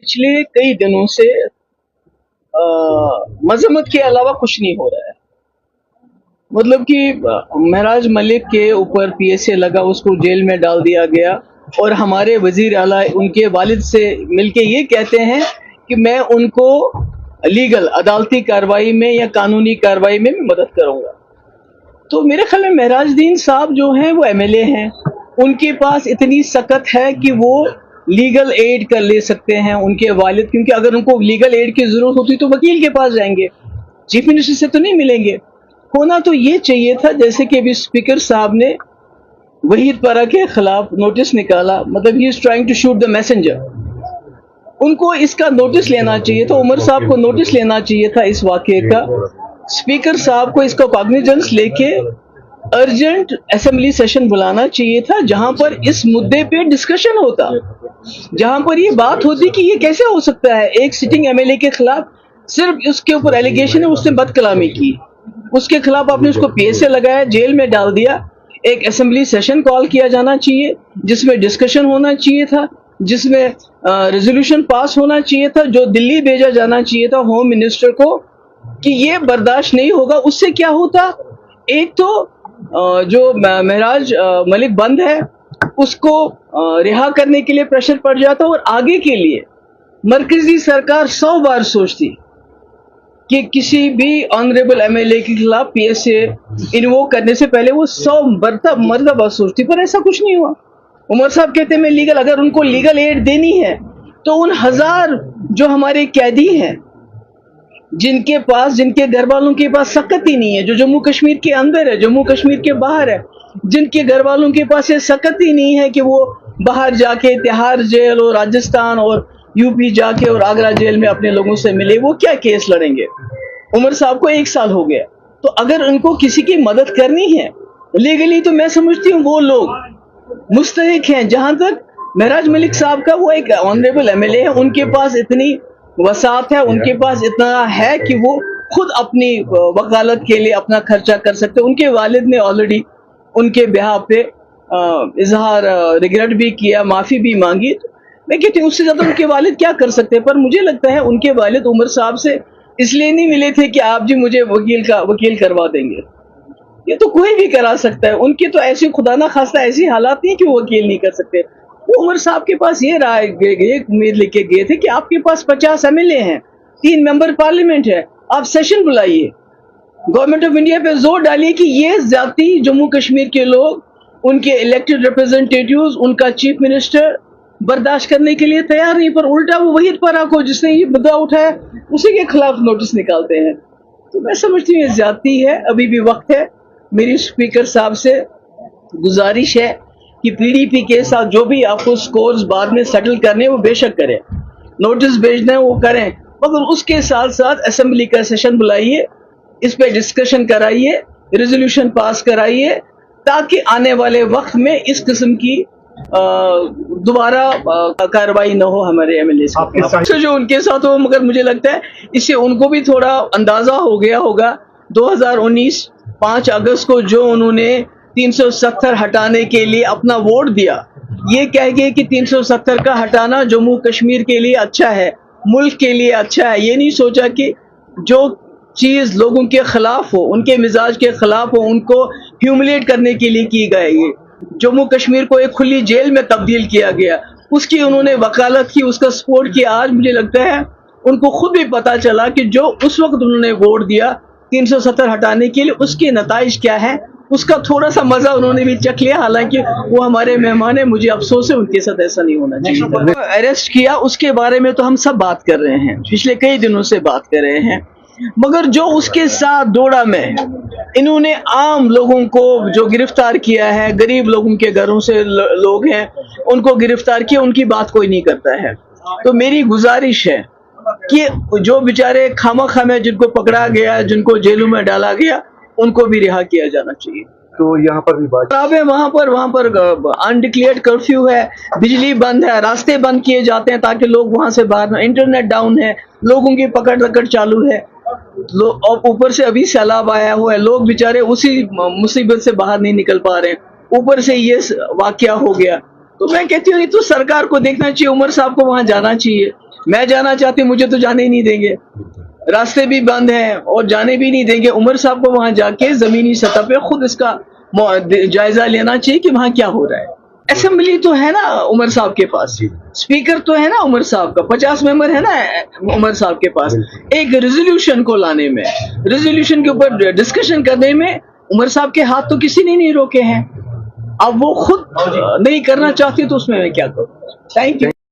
पिछले कई दिनों से मजम्मत के अलावा कुछ नहीं हो रहा है। मतलब कि महराज मलिक के ऊपर पीएसए लगा, उसको जेल में डाल दिया गया और हमारे वजीर आला उनके वालिद से मिलके ये कहते हैं कि मैं उनको लीगल अदालती कार्रवाई में या कानूनी कार्रवाई में मदद करूंगा। तो मेरे ख्याल में महराजुद्दीन साहब जो हैं वो एमएलए हैं, उनके पास इतनी सकत है कि वो लीगल एड कर ले सकते हैं उनके वालिद, क्योंकि अगर उनको लीगल एड की जरूरत होती तो वकील के पास जाएंगे, चीफ मिनिस्टर से तो नहीं मिलेंगे। होना तो ये चाहिए था जैसे कि अभी स्पीकर साहब ने वहीद पारा के खिलाफ नोटिस निकाला, मतलब he is trying to shoot the messenger. उनको इसका नोटिस लेना चाहिए था, उमर साहब को नोटिस लेना चाहिए था इस वाकये का। स्पीकर साहब को इसका कॉग्निजेंस लेके अर्जेंट असेंबली सेशन बुलाना चाहिए था, जहां पर इस मुद्दे पे डिस्कशन होता, जहां पर ये बात होती कि ये कैसे हो सकता है एक सिटिंग एमएलए के खिलाफ सिर्फ उसके ऊपर एलिगेशन है उसने बदकलामी की, उसके खिलाफ आपने उसको पीएसए लगाया, जेल में डाल दिया। एक असेंबली सेशन कॉल किया जाना चाहिए जिसमें डिस्कशन होना चाहिए था, जिसमें रेजोल्यूशन पास होना चाहिए था, जो दिल्ली भेजा जाना चाहिए था होम मिनिस्टर को कि ये बर्दाश्त नहीं होगा। उससे क्या होता, एक तो जो महराज मलिक बंद है उसको रिहा करने के लिए प्रेशर पड़ जाता और आगे के लिए मरकजी सरकार 100 बार सोचती कि किसी भी ऑनरेबल एमएलए के खिलाफ पीएसए इन्वोक करने से पहले वो 100 मरतबा सोचती, पर ऐसा कुछ नहीं हुआ। उमर साहब कहते हैं मैं लीगल, अगर उनको लीगल एड देनी है तो उन 1000 जो हमारे कैदी हैं जिनके पास, जिनके घर वालों के पास सकत ही नहीं है, जो जम्मू कश्मीर के अंदर है, जम्मू कश्मीर के बाहर है, जिनके घर वालों के पास ये सकत ही नहीं है कि वो बाहर जाके तिहाड़ जेल और राजस्थान और यूपी जाके और आगरा जेल में अपने लोगों से मिले, वो क्या केस लड़ेंगे। उमर साहब को 1 साल हो गया, तो अगर उनको किसी की मदद करनी है लीगली तो मैं समझती हूँ वो लोग मुस्तहिक हैं। जहां तक महराज मलिक साहब का, वो एक ऑनरेबल एमएलए है, उनके पास इतनी वसात है, उनके पास इतना है कि वो खुद अपनी वकालत के लिए अपना खर्चा कर सकते। उनके वालिद ने ऑलरेडी उनके बिहाफ पे इजहार रिग्रेट भी किया, माफी भी मांगी। मैं कहती हूँ उससे ज्यादा उनके वालिद क्या कर सकते हैं। पर मुझे लगता है उनके वालिद उमर साहब से इसलिए नहीं मिले थे कि आप जी मुझे वकील करवा देंगे, ये तो कोई भी करा सकता है। उनकी तो ऐसी खुदा ना खास्ता ऐसी हालात नहीं कि वो वकील नहीं कर सकते। वो उमर साहब के पास ये राय उम्मीद लेके गए थे कि आपके पास 50 एमएलए हैं, 3 मेंबर पार्लियामेंट है, आप सेशन बुलाइए, गवर्नमेंट ऑफ इंडिया पे जोर डालिए कि ये जाति जम्मू कश्मीर के लोग, उनके इलेक्टेड रिप्रेजेंटेटिव्स, उनका चीफ मिनिस्टर बर्दाश्त करने के लिए तैयार नहीं। पर उल्टा वो वहीद पारा को, जिसने ये मुद्दा उठाया, उसी के खिलाफ नोटिस निकालते हैं। तो मैं समझती हूँ ये ज्यादती है, अभी भी वक्त है। मेरी स्पीकर साहब से गुजारिश है कि पीडीपी के साथ जो भी आपको स्कोर्स बाद में सेटल करने वो बेशक करें, नोटिस भेजना है वो करें, मगर उसके साथ साथ असेंबली का सेशन बुलाइए, इस पे डिस्कशन कराइए, रेजोल्यूशन पास कराइए, ताकि आने वाले वक्त में इस किस्म की दोबारा कार्रवाई न हो हमारे एमएलए से जो उनके साथ हो। मगर मुझे लगता है इससे उनको भी थोड़ा अंदाजा हो गया होगा 2019 5 अगस्त को जो उन्होंने 370 हटाने के लिए अपना वोट दिया, ये कह गए कि 370 का हटाना जम्मू कश्मीर के लिए अच्छा है, मुल्क के लिए अच्छा है। ये नहीं सोचा कि जो चीज लोगों के खिलाफ हो, उनके मिजाज के खिलाफ हो, उनको ह्यूमिलेट करने के लिए की गई। जम्मू कश्मीर को एक खुली जेल में तब्दील किया गया, उसकी उन्होंने वकालत की, उसका सपोर्ट किया। आज मुझे लगता है उनको खुद भी पता चला कि जो उस वक्त उन्होंने वोट दिया 370 हटाने के लिए, उसके नताइज क्या है, उसका थोड़ा सा मजा उन्होंने भी चख लिया। हालांकि वो हमारे मेहमान है, मुझे अफसोस है उनके साथ ऐसा नहीं होना चाहिए। अरेस्ट किया उसके बारे में तो हम सब बात कर रहे हैं, पिछले कई दिनों से बात कर रहे हैं, मगर जो उसके साथ दौड़ा में इन्होंने आम लोगों को जो गिरफ्तार किया है, गरीब लोगों के घरों से लोग हैं उनको गिरफ्तार किया, उनकी बात कोई नहीं करता है। तो मेरी गुजारिश है कि जो बेचारे खामा में जिनको पकड़ा गया, जिनको जेलों में डाला गया, उनको भी रिहा किया जाना चाहिए। तो यहाँ पर भी बात है, वहाँ पर अनडिक्लेयर्ड कर्फ्यू है, बिजली बंद है, रास्ते बंद किए जाते हैं ताकि लोग वहां से बाहर ना, इंटरनेट डाउन है, लोगों की पकड़ रकड़ चालू है, और ऊपर से अभी सैलाब आया हुआ है, लोग बेचारे उसी मुसीबत से बाहर नहीं निकल पा रहे हैं, ऊपर से ये वाकया हो गया। तो मैं कहती हूँ तो सरकार को देखना चाहिए, उमर साहब को वहां जाना चाहिए, میں جانا چاہتی ہوں، مجھے تو جانے ہی نہیں دیں گے، راستے بھی بند ہیں اور جانے بھی نہیں دیں گے. عمر صاحب کو وہاں جا کے زمینی سطح پہ خود اس کا جائزہ لینا چاہیے کہ وہاں کیا ہو رہا ہے. اسمبلی تو ہے نا عمر صاحب کے پاس، اسپیکر تو ہے نا عمر صاحب کا، 50 ممبر ہے نا عمر صاحب کے پاس. ایک ریزولوشن کو لانے میں، ریزولوشن کے اوپر ڈسکشن کرنے میں عمر صاحب کے ہاتھ تو کسی نے نہیں روکے ہیں. اب وہ خود نہیں کرنا چاہتے تو اس میں کیا کروں. Thank you.